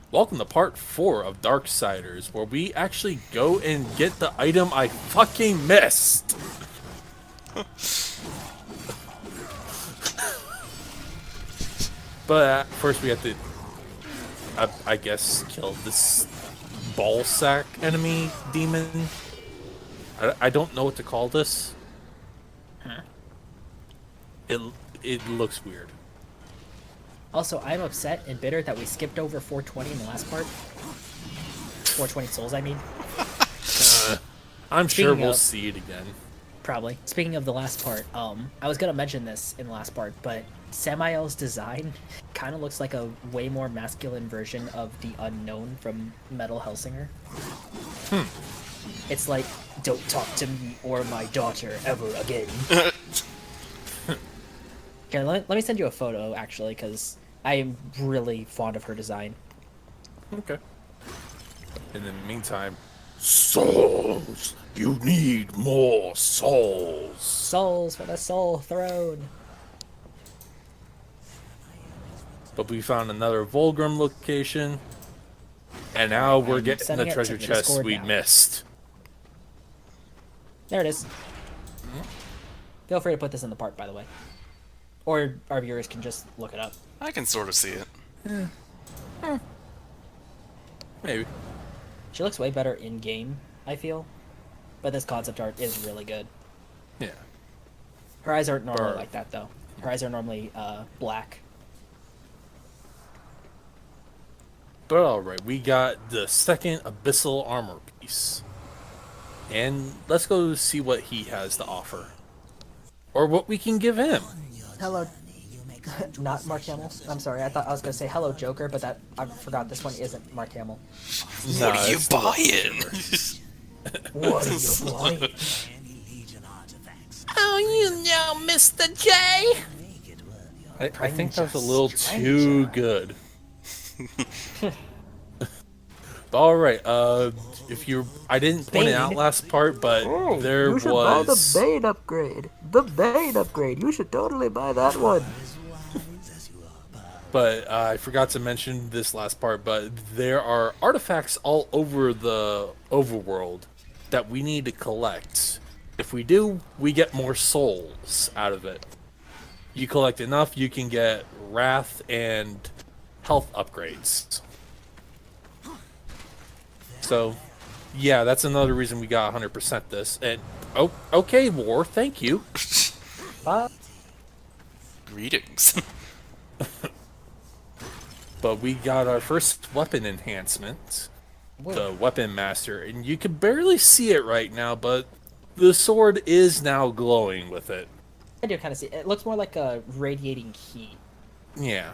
Welcome to part 4 of Darksiders, where we actually go and get the item I fucking missed! But first we have to, I guess, kill this ball sack enemy demon. I don't know what to call this. Huh. It, it looks weird. Also, I'm upset and bitter that we skipped over 420 in the last part. 420 souls, I mean. I'm sure Speaking we'll of- see it again. Probably. Speaking of the last part, I was gonna mention this in the last part, but Samael's design kind of looks like a way more masculine version of the Unknown from Metal Hellsinger. It's like, don't talk to me or my daughter ever again. Here, let me send you a photo, actually, because I am really fond of her design. Okay. In the meantime, souls! You need more souls! Souls for the Soul Throne! But we found another Volgrim location, and now we're I'm getting the sending it treasure to the chest Discord we now. missed. There it is. Feel free to put this in the part, by the way. Or our viewers can just look it up. I can sort of see it. Maybe. She looks way better in-game, I feel. But this concept art is really good. Yeah. Her eyes aren't normally Burr. like that, though. Her eyes are normally black. But alright, we got the second Abyssal armor piece. And let's go see what he has to offer. Or what we can give him. Hello. Not Mark Hamill. I'm sorry, I thought I was gonna say hello Joker, but that I forgot this one isn't Mark Hamill. Nah, What are you it's the buying? What are you buying? Oh, you know, Mr. J! I think that was a little too good. Alright, if you I didn't point it out Bane? last part, but there You should buy the was... Bane upgrade. The Bane upgrade. You should totally buy that one. But I forgot to mention this last part, but there are artifacts all over the overworld that we need to collect. If we do, we get more souls out of it. You collect enough, you can get wrath and health upgrades. So, yeah, that's another reason we got 100% this. And, oh, okay, War, thank you. Greetings. But we got our first weapon enhancement, the Weapon Master, and you can barely see it right now, but the sword is now glowing with it. I do kind of see. It looks more like a radiating heat. Yeah,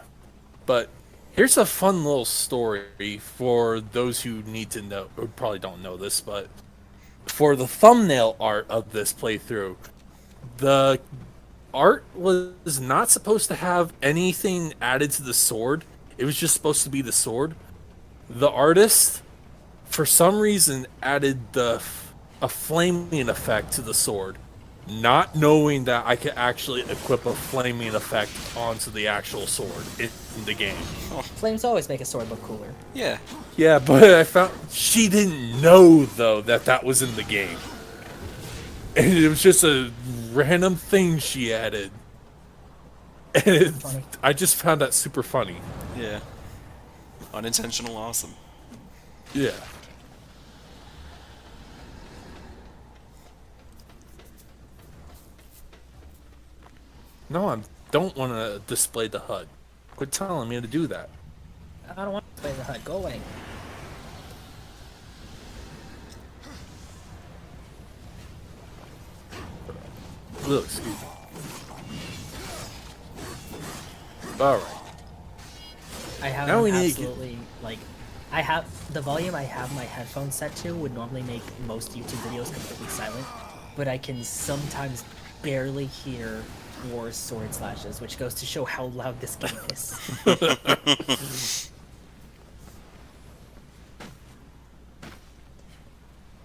but here's a fun little story for those who need to know, or probably don't know this, but for the thumbnail art of this playthrough, the art was not supposed to have anything added to the sword. It was just supposed to be the sword. The artist, for some reason, added a flaming effect to the sword, not knowing that I could actually equip a flaming effect onto the actual sword in the game. Flames always make a sword look cooler. Yeah. Yeah, but I found she didn't know though that that was in the game, and it was just a random thing she added. And Funny. I just found that super funny. Yeah. Unintentional awesome. Yeah. No, I don't want to display the HUD. Quit telling me to do that. I don't want to play the HUD. Go away. Ugh, excuse me. Alright. I have Now we need to absolutely like. I have the volume I have my headphones set to would normally make most YouTube videos completely silent, but I can sometimes barely hear War's sword slashes, which goes to show how loud this game is.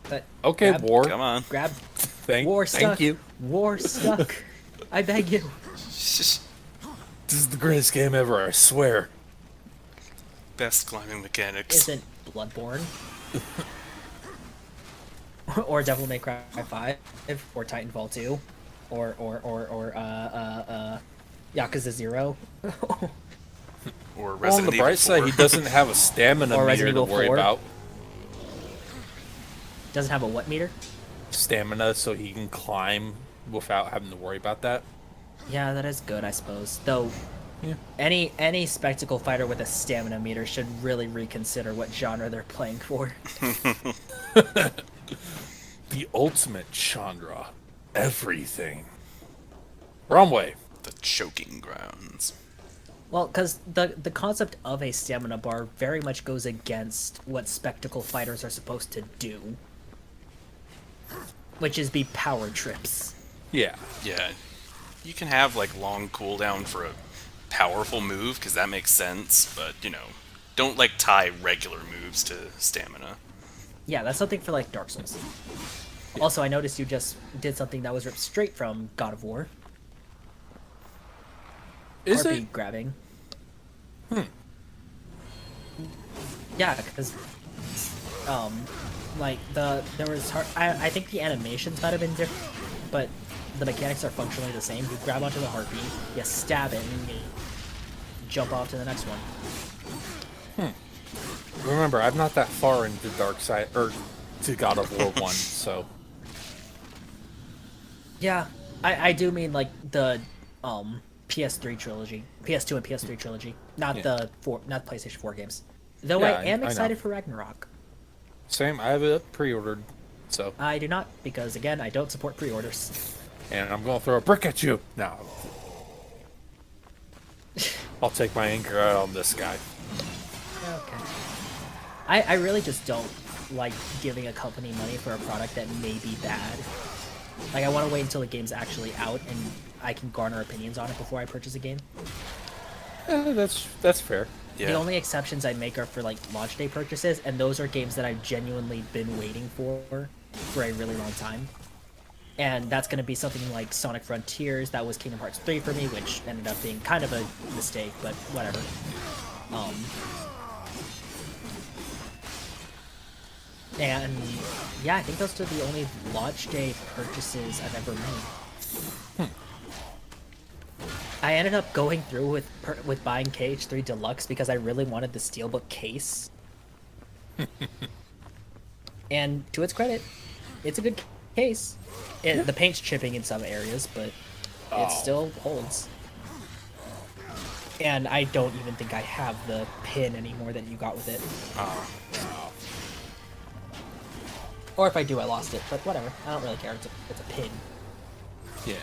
But Okay, grab, War. Come on. grab Thank stuck. you. War stuck. I beg you. This is the greatest game ever, I swear. Best climbing mechanics. isn't Bloodborne. Or Devil May Cry 5, or Titanfall 2, or Yakuza 0. Or Well, on Resident the Evil bright 4. side, he doesn't have a stamina Or meter Resident to Evil worry 4. about. Doesn't have a what meter? Stamina, so he can climb without having to worry about that. Yeah, that is good, I suppose. Though, Yeah. any spectacle fighter with a stamina meter should really reconsider what genre they're playing for. The ultimate genre. Everything. Wrong way. The choking grounds. Well, because the concept of a stamina bar very much goes against what spectacle fighters are supposed to do, which is be power trips. Yeah. Yeah. You can have, like, long cooldown for a powerful move, because that makes sense, but, you know, don't, like, tie regular moves to stamina. Yeah, that's something for, like, Dark Souls. Also, I noticed you just did something that was ripped straight from God of War. Is RP it? grabbing. Yeah, because like there was I think the animations might have been different, but the mechanics are functionally the same. You grab onto the heartbeat, you stab it, and you jump off to the next one. Remember, I'm not that far into Darksiders, or to God of War 1, so... Yeah, I do mean like the PS3 trilogy, PS2 and PS3 trilogy, not Yeah. not PlayStation 4 games. Though Yeah, I am I know. excited for Ragnarok. Same, I have it pre-ordered, so... I do not, because again, I don't support pre-orders. And I'm gonna throw a brick at you! No. I'll take my anger out on this guy. Okay. I really just don't like giving a company money for a product that may be bad. Like, I want to wait until the game's actually out and I can garner opinions on it before I purchase a game. That's fair. Yeah. The only exceptions I make are for, like, launch day purchases, and those are games that I've genuinely been waiting for a really long time. And that's going to be something like Sonic Frontiers. That was Kingdom Hearts 3 for me, which ended up being kind of a mistake, but whatever. And yeah, I think those are the only launch day purchases I've ever made. I ended up going through with buying KH3 Deluxe because I really wanted the Steelbook case. And to its credit, it's a good case. The paint's chipping in some areas, but it still holds. And I don't even think I have the pin anymore that you got with it. Or if I do, I lost it, but whatever. I don't really care. It's a pin. Yeah.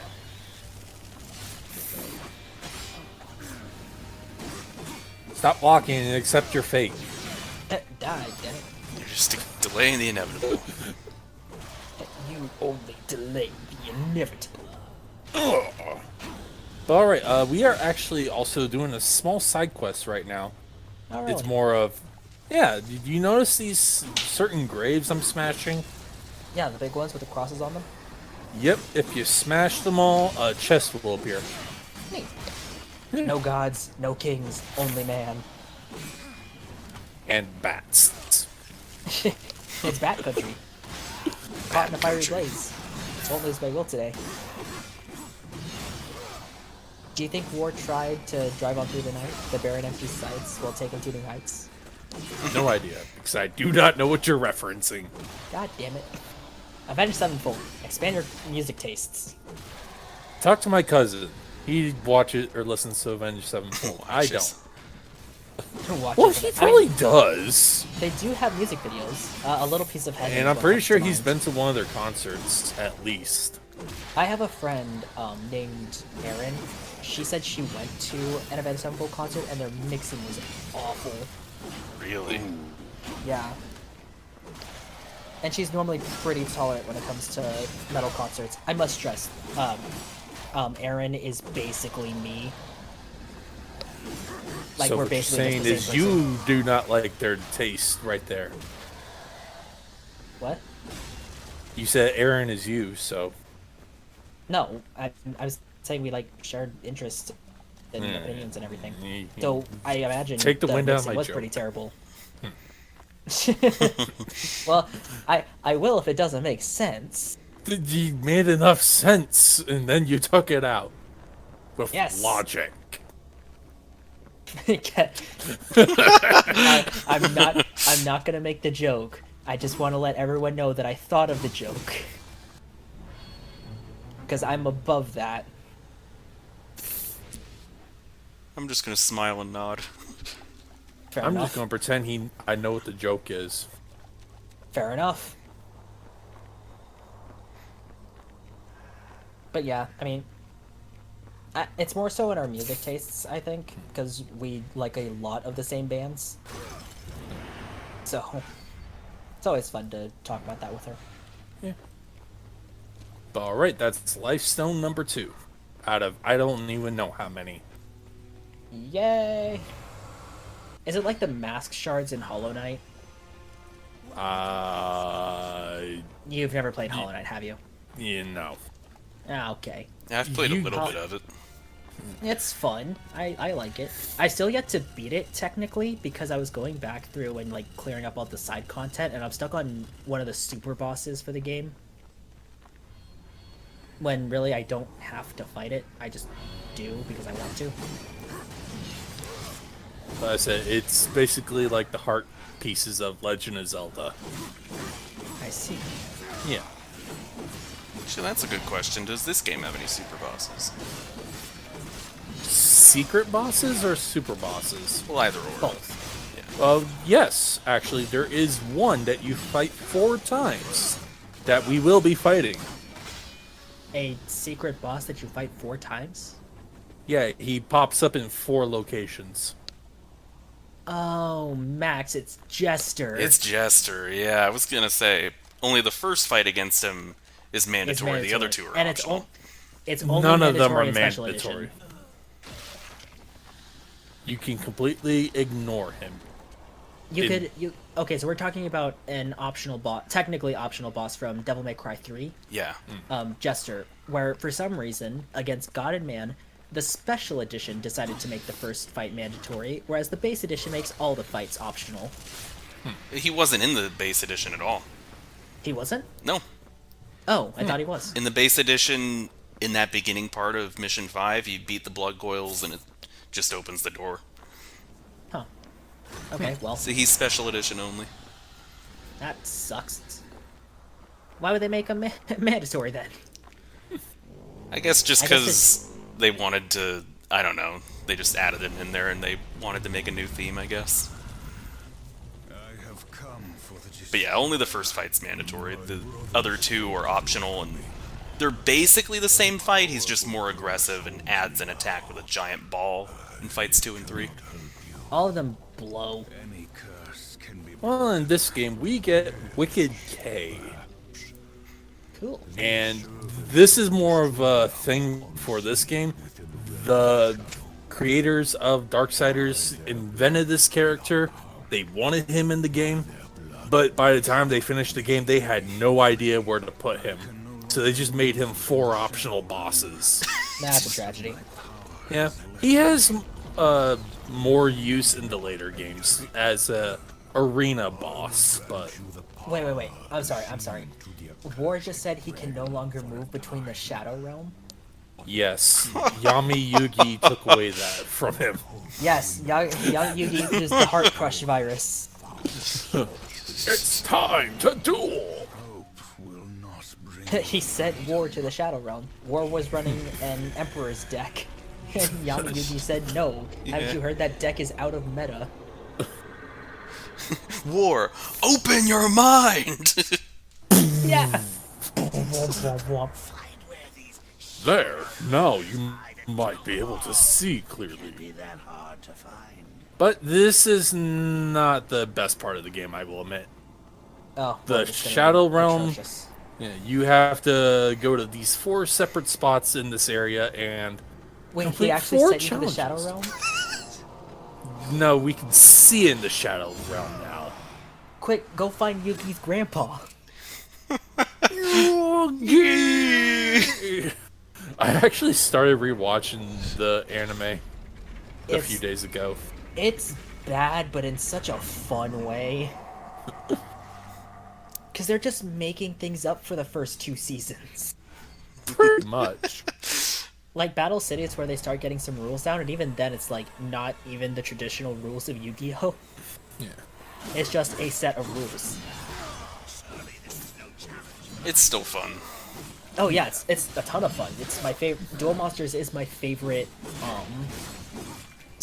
Stop walking and accept your fate. Die, damn it. You're just delaying the inevitable. You only delay the inevitable. Alright, we are actually also doing a small side quest right now. Oh, really? It's more of... Yeah, did you notice these certain graves I'm smashing? Yeah, the big ones with the crosses on them. Yep, if you smash them all, a chest will appear. Neat. No gods, no kings, only man. And bats. It's Bat Country. Caught in a fiery blaze. Won't lose my will today. Do you think War tried to drive on through the night, the barren empty sights, while taking to new heights? No idea, because I do not know what you're referencing. God damn it. Avenged Sevenfold. Expand your music tastes. Talk to my cousin. He watches or listens to Avenged Sevenfold. I don't. Watch Well, it. he I probably mean, does. they do have music videos. A Little Piece of Heaven. And is I'm what pretty comes sure to he's mind. been to one of their concerts, at least. I have a friend named Erin. She said she went to an Avenged Sevenfold concert and their mixing was awful. Really? Yeah. And she's normally pretty tolerant when it comes to metal concerts. I must stress, Erin is basically me. Like, So we're what you're basically saying just is the same person. you do not like their taste right there. What? You said Aaron is you, so... No, I was saying we, like, shared interests and opinions and everything. Mm. Though I imagine Take the wind out of mixing my was joke. pretty terrible. Well, I will if it doesn't make sense. You made enough sense, and then you took it out with Yes. logic. I'm not gonna make the joke. I just want to let everyone know that I thought of the joke. Because I'm above that. I'm just gonna smile and nod. Fair I'm enough. just gonna pretend I know what the joke is. Fair enough. But yeah, I mean, it's more so in our music tastes, I think, because we like a lot of the same bands. So, it's always fun to talk about that with her. Yeah. But alright, that's Lifestone number 2. Out of I don't even know how many. Yay! Is it like the mask shards in Hollow Knight? You've never played Hollow Knight, have you? You know. Ah, okay. Yeah, I've played a You- little bit of it. It's fun. I like it. I still yet to beat it technically because I was going back through and like clearing up all the side content, and I'm stuck on one of the super bosses for the game. When really I don't have to fight it, I just do because I want to. Like I said, it's basically like the heart pieces of Legend of Zelda. I see. Yeah. Actually, that's a good question. Does this game have any super bosses? Secret bosses or super bosses? Well, either or. Both. Yes, actually, there is one that you fight 4 times that we will be fighting. A secret boss that you fight 4 times? Yeah, he pops up in 4 locations. Oh, Max, it's Jester. It's Jester, yeah. I was gonna say, only the first fight against him is mandatory. The other 2 are and optional. it's only None of them are mandatory in Special mandatory. Edition. You can completely ignore him. Okay, so we're talking about an optional boss, technically optional boss from Devil May Cry 3, Yeah. Jester, where for some reason, against God and Man, the Special Edition decided to make the first fight mandatory, whereas the base edition makes all the fights optional. He wasn't in the base edition at all. He wasn't? No. Oh, I thought he was. In the base edition, in that beginning part of Mission 5, you beat the blood goils and it just opens the door. Huh. Okay, well, So he's special edition only. that sucks. Why would they make him mandatory then? I guess just I guess because they wanted to, I don't know, they just added it in there and they wanted to make a new theme, I guess. I have come for the But yeah, only the first fight's mandatory. The other 2 are optional, and they're basically the same fight. He's just more aggressive and adds an attack with a giant ball in fights 2 and 3. All of them blow. any curse can be Well, in this game, we get Wicked K. Cool. And this is more of a thing for this game. The creators of Darksiders invented this character. They wanted him in the game. But by the time they finished the game, they had no idea where to put him. So they just made him 4 optional bosses. That's a tragedy. Yeah. He has more use in the later games as a arena boss, but Wait. I'm sorry. War just said he can no longer move between the Shadow Realm? yes, Yami Yugi took away that from him. Yes, Young Yugi is the Heart Crush virus. It's time to duel! hope will not bring He sent War to the Shadow Realm. War was running an Emperor's deck. And Young Yugi said no. Haven't you heard that deck is out of meta? War, open your mind! Yeah! There, now you might be able to see clearly. that hard to find. But this is not the best part of the game, I will admit. Oh, The well, it's gonna be Shadow Realm- atrocious. Yeah, you have to go to these 4 separate spots in this area, and Wait, complete he actually 4 sent you to the Shadow challenges. Realm? no, we can see in the Shadow Realm now. Quick, go find Yugi's grandpa. I actually started rewatching the anime. a few days ago. It's bad, but in such a fun way. Because they're just making things up for the first 2 seasons. Pretty much. Like Battle City, it's where they start getting some rules down, and even then, it's like not even the traditional rules of Yu-Gi-Oh. Yeah. It's just a set of rules. It's still fun. Oh yeah, it's a ton of fun. It's my favorite. Duel Monsters is my favorite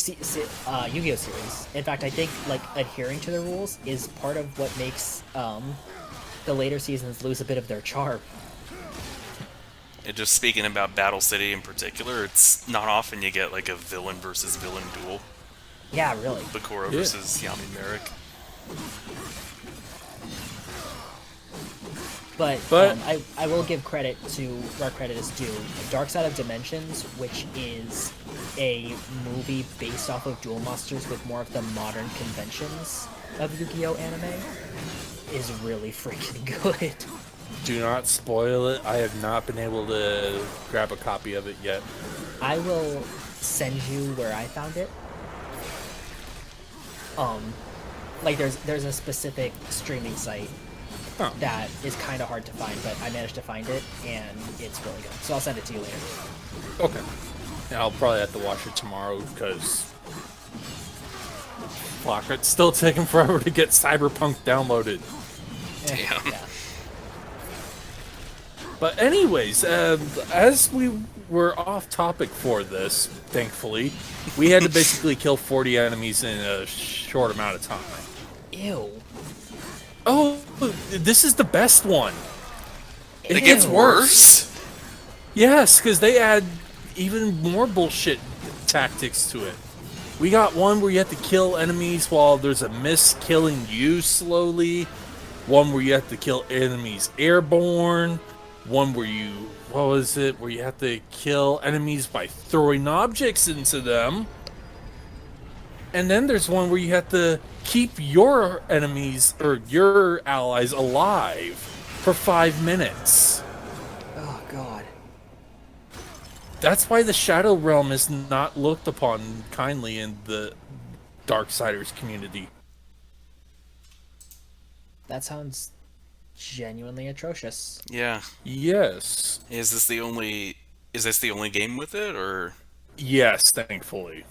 Yu-Gi-Oh series. In fact, I think like adhering to the rules is part of what makes the later seasons lose a bit of their charm. And just speaking about Battle City in particular, it's not often you get like a villain versus villain duel. Yeah, really. Bakura Yeah. versus Yami Merrick. But But- I will give credit to where credit is due. Dark Side of Dimensions, which is a movie based off of Duel Monsters with more of the modern conventions of Yu-Gi-Oh anime, is really freaking good. Do not spoil it. I have not been able to grab a copy of it yet. I will send you where I found it. Like there's a specific streaming site Huh. that is kind of hard to find, but I managed to find it, and it's really good. So I'll send it to you later. Okay. And I'll probably have to watch it tomorrow because fuck, it's still taking forever to get Cyberpunk downloaded. Damn. Yeah. But anyways, as we were off topic for this, thankfully, we had to basically kill 40 enemies in a short amount of time. Ew. Oh, this is the best one. It gets worse? Yes, because they add even more bullshit tactics to it. We got one where you have to kill enemies while there's a mist killing you slowly. One where you have to kill enemies airborne. One where you, what was it? Where you have to kill enemies by throwing objects into them. And then there's one where you have to keep your enemies or your allies alive for 5 minutes. Oh god. That's why the Shadow Realm is not looked upon kindly in the Darksiders community. That sounds genuinely atrocious. Yeah. Yes. Is this the only game with it, or Yes, thankfully.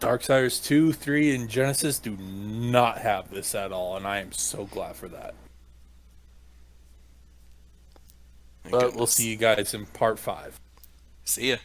Darksiders 2, 3, and Genesis do not have this at all, and I am so glad for that. Thank But we'll goodness. see you guys in part 5. See ya.